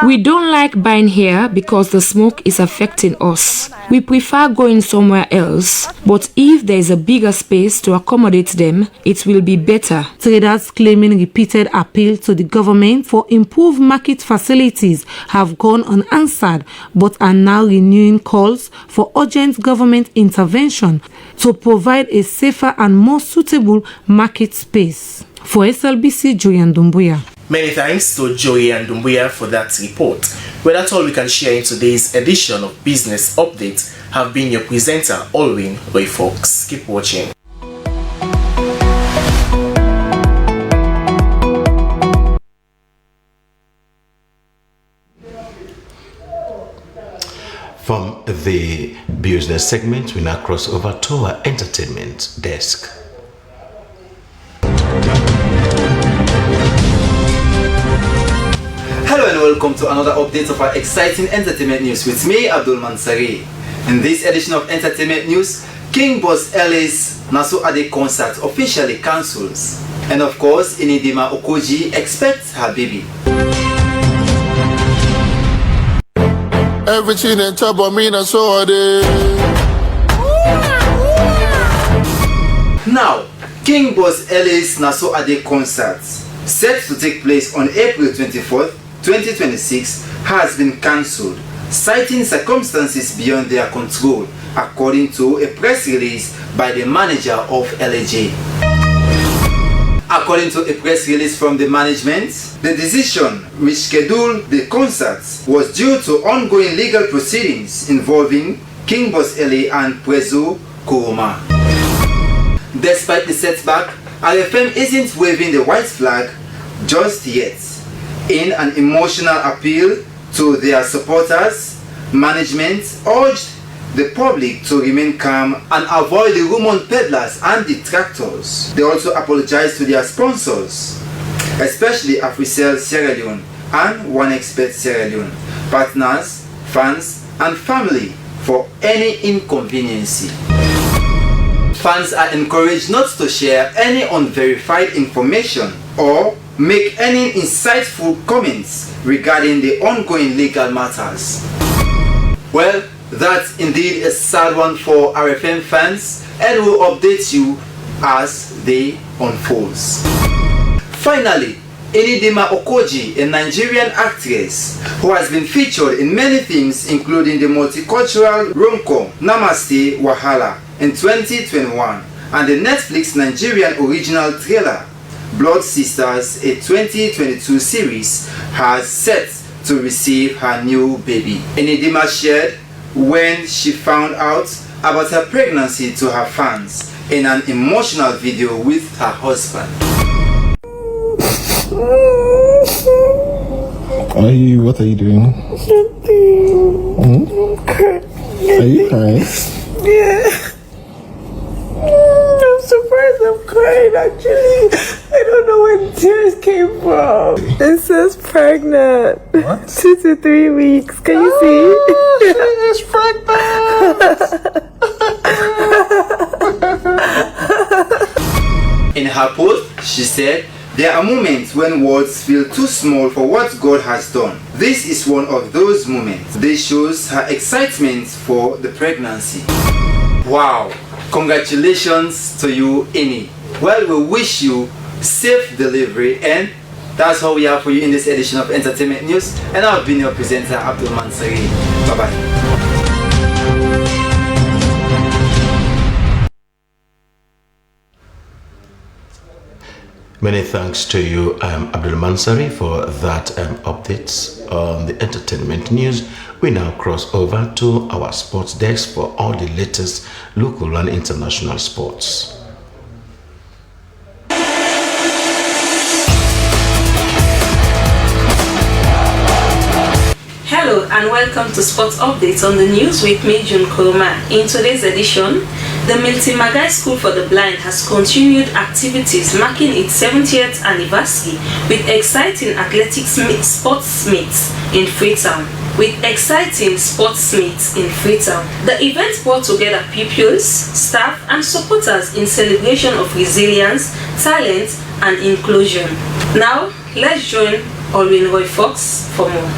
We don't like buying here because the smoke is affecting us. We prefer going somewhere else, but if there is a bigger space to accommodate them, it will be better. Traders claiming repeated appeal to the government for improved market facilities have gone unanswered, but are now renewing calls for urgent government intervention to provide a safer and more suitable market space. For SLBC, Joey Ndumbuya. Many thanks to Joey Ndumbuya for that report. Well, that's all we can share in today's edition of Business Update. Have been your presenter, Alwyn Roy Fox. Keep watching. From the business segment, we now cross over to our entertainment desk. Hello and welcome to another update of our exciting entertainment news with me, Abdul Mansari. In this edition of entertainment news, King Boss Ellie's Naso Ade concert officially cancels. And of course, Inidima Okoji expects her baby. Everything in trouble, me Naso Ade. Now, King Boss Ellie's Naso Ade concert, set to take place on April 24th, 2026, has been cancelled, citing circumstances beyond their control, according to a press release by the manager of LAJ. According to a press release from the management, the decision which scheduled the concert was due to ongoing legal proceedings involving King Boss Ellie and Prezo Kuruma. Despite the setback, RFM isn't waving the white flag just yet. In an emotional appeal to their supporters, management urged the public to remain calm and avoid the rumor peddlers and detractors. They also apologized to their sponsors, especially AfriCell Sierra Leone and One Expert Sierra Leone, partners, fans, and family for any inconvenience. Fans are encouraged not to share any unverified information or make any insightful comments regarding the ongoing legal matters. Well, that's indeed a sad one for RFM fans, and we'll update you as they unfolds. Finally, Enidima Okoji, a Nigerian actress who has been featured in many things including the multicultural rom-com Namaste Wahala in 2021 and the Netflix Nigerian original thriller Blood Sisters, a 2022 series, has set to receive her new baby. Enidima shared when she found out about her pregnancy to her fans in an emotional video with her husband. What are you doing? Nothing. I'm crying. Are you crying? Yeah. I'm surprised I'm crying actually. I don't know where the tears came from. It says pregnant. What? 2 to 3 weeks. Can you see? She is pregnant. In her post, she said, "There are moments when words feel too small for what God has done. This is one of those moments." This shows her excitement for the pregnancy. Wow! Congratulations to you, Eni. Well, we wish you safe delivery, and that's all we have for you in this edition of Entertainment News. And I've been your presenter, Abdul Mansari. Bye-bye. Many thanks to you, Abdul Mansari, for that updates on the entertainment news. We now cross over to our sports desk for all the latest local and international sports. Hello and welcome to Sports Updates on the News with me, June Kuruma. In today's edition, the Milton Magai School for the Blind has continued activities marking its 70th anniversary with exciting athletic sports meets in Freetown. The event brought together pupils, staff and supporters in celebration of resilience, talent and inclusion. Now, let's join HOUR23RD Fox for more.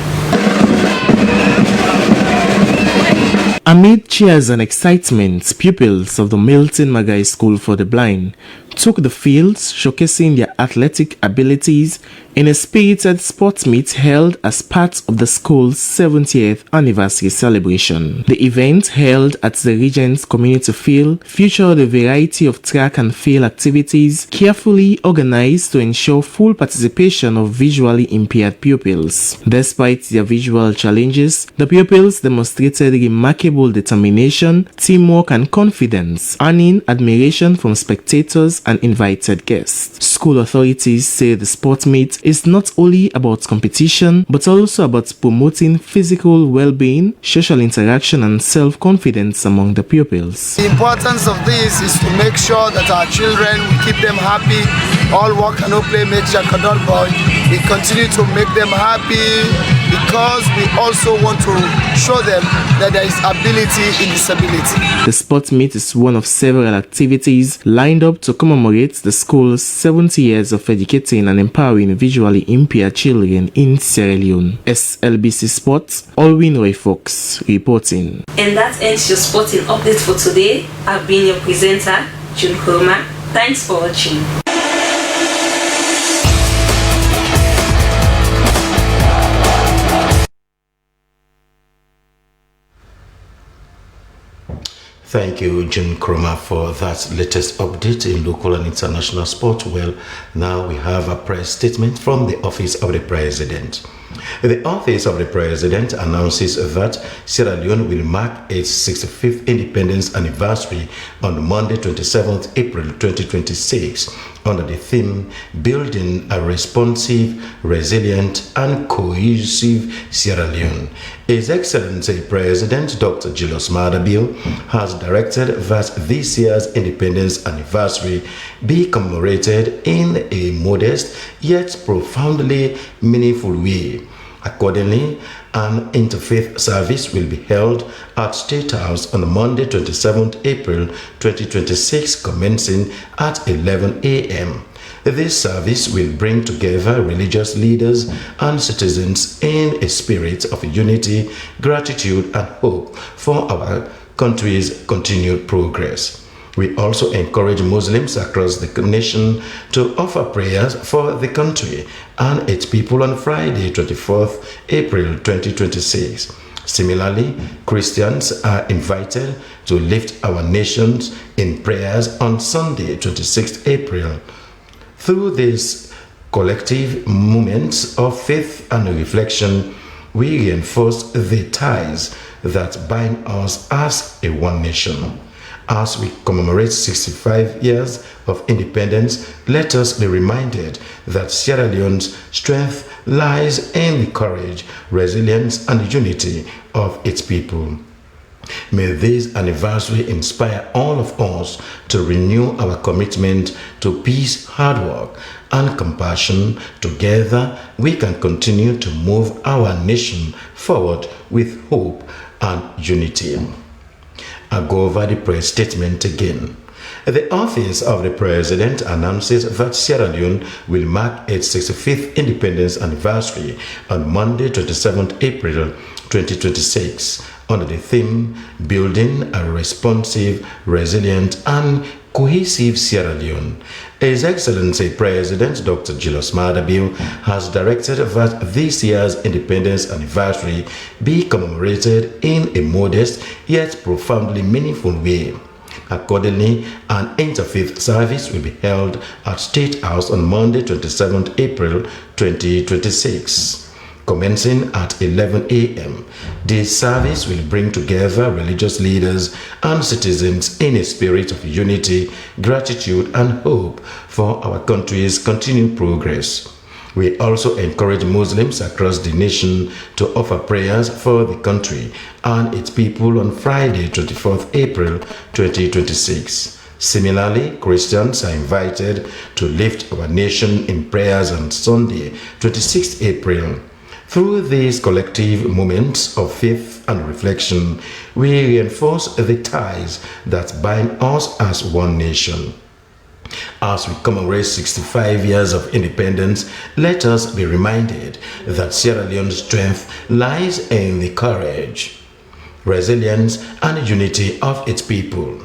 Amid cheers and excitement, pupils of the Milton Magai School for the Blind took the fields showcasing their athletic abilities in a spirited sports meet held as part of the school's 70th anniversary celebration. The event, held at the Regent's Community Field, featured a variety of track and field activities carefully organized to ensure full participation of visually impaired pupils. Despite their visual challenges, the pupils demonstrated remarkable determination, teamwork and confidence, earning admiration from spectators and invited guests. School authorities say the sport meet is not only about competition, but also about promoting physical well-being, social interaction, and self-confidence among the pupils. The importance of this is to make sure that our children, we keep them happy. All work and no play makes Jack a dull boy. We continue to make them happy because we also want to show them that there is ability in disability. The sport meet is one of several activities lined up to commemorate the school's 70 years of educating and empowering visually impaired children in Sierra Leone. SLBC Sports, Alwyn Roy Fox reporting. And that ends your sporting update for today. I've been your presenter, June Kuroma. Thanks for watching. Thank you, June Kroma, for that latest update in local and international sport. Well, now we have a press statement from the Office of the President. The Office of the President announces that Sierra Leone will mark its 65th independence anniversary on Monday, 27th April 2026, under the theme Building a Responsive, Resilient and Cohesive Sierra Leone. His Excellency President Dr. Julius Maada Bio has directed that this year's independence anniversary be commemorated in a modest yet profoundly meaningful way. Accordingly, an interfaith service will be held at State House on Monday, 27th April 2026, commencing at 11 a.m. This service will bring together religious leaders and citizens in a spirit of unity, gratitude, and hope for our country's continued progress. We also encourage Muslims across the nation to offer prayers for the country and its people on Friday, 24th April 2026. Similarly, Christians are invited to lift our nations in prayers on Sunday, 26th April. Through these collective moments of faith and reflection, we reinforce the ties that bind us as a one nation. As we commemorate 65 years of independence, let us be reminded that Sierra Leone's strength lies in the courage, resilience, and unity of its people. May this anniversary inspire all of us to renew our commitment to peace, hard work, and compassion. Together, we can continue to move our nation forward with hope and unity. I'll go over the press statement again. The Office of the President announces that Sierra Leone will mark its 65th independence anniversary on Monday, 27th April 2026, under the theme Building a Responsive, Resilient and Cohesive Sierra Leone. His Excellency President Dr. Julius Maada Bio has directed that this year's independence anniversary be commemorated in a modest yet profoundly meaningful way. Accordingly, an interfaith service will be held at State House on Monday, 27th April 2026. Commencing at 11 a.m. This service will bring together religious leaders and citizens in a spirit of unity, gratitude, and hope for our country's continued progress. We also encourage Muslims across the nation to offer prayers for the country and its people on Friday, 24th April 2026. Similarly, Christians are invited to lift our nation in prayers on Sunday, 26th April. Through these collective moments of faith and reflection, we reinforce the ties that bind us as one nation. As we commemorate 65 years of independence, let us be reminded that Sierra Leone's strength lies in the courage, resilience, and unity of its people.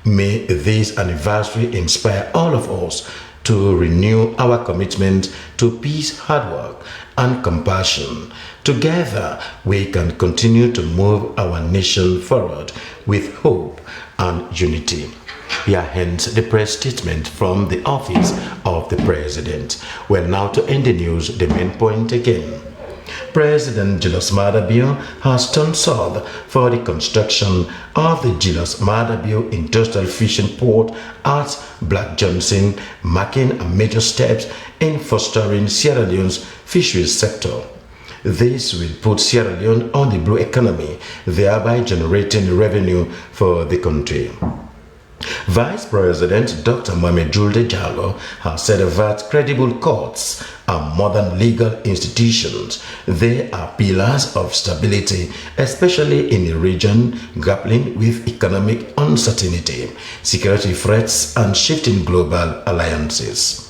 May this anniversary inspire all of us to renew our commitment to peace, hard work, and compassion. Together, we can continue to move our nation forward with hope and unity. Here ends the press statement from the Office of the President. Well, now to end the news, the main point again. President Julius Maada Bio has turned south for the construction of the Julius Maada Bio Industrial Fishing Port at Black Johnson, marking a major step in fostering Sierra Leone's fisheries sector. This will put Sierra Leone on the blue economy, thereby generating revenue for the country. Vice President Dr. Mohamed Julde Jallow has said that credible courts are modern legal institutions. They are pillars of stability, especially in a region grappling with economic uncertainty, security threats, and shifting global alliances.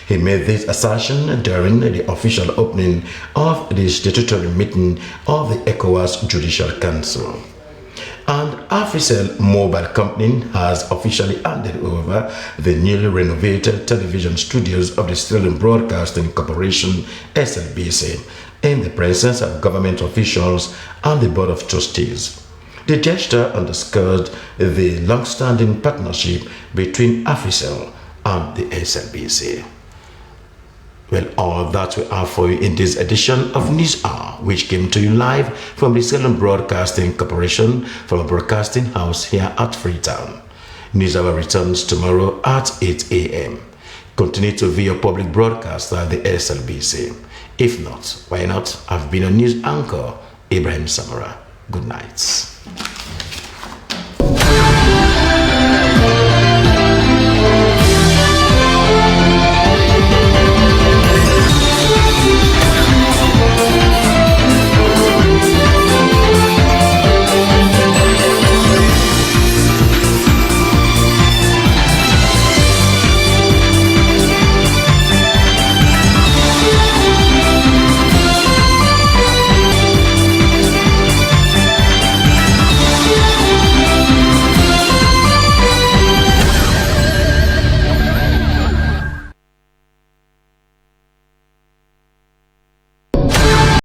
He made this assertion during the official opening of the statutory meeting of the ECOWAS Judicial Council. And Africell Mobile Company has officially handed over the newly renovated television studios of the Sterling Broadcasting Corporation, SLBC, in the presence of government officials and the Board of Trustees. The gesture underscored the long-standing partnership between Africell and the SLBC. Well, all that we have for you in this edition of News Hour, which came to you live from the Sterling Broadcasting Corporation from a broadcasting house here at Freetown. News Hour returns tomorrow at 8 a.m. Continue to view your public broadcaster, the SLBC. If not, why not? I've been a news anchor, Ibrahim Samara. Good night.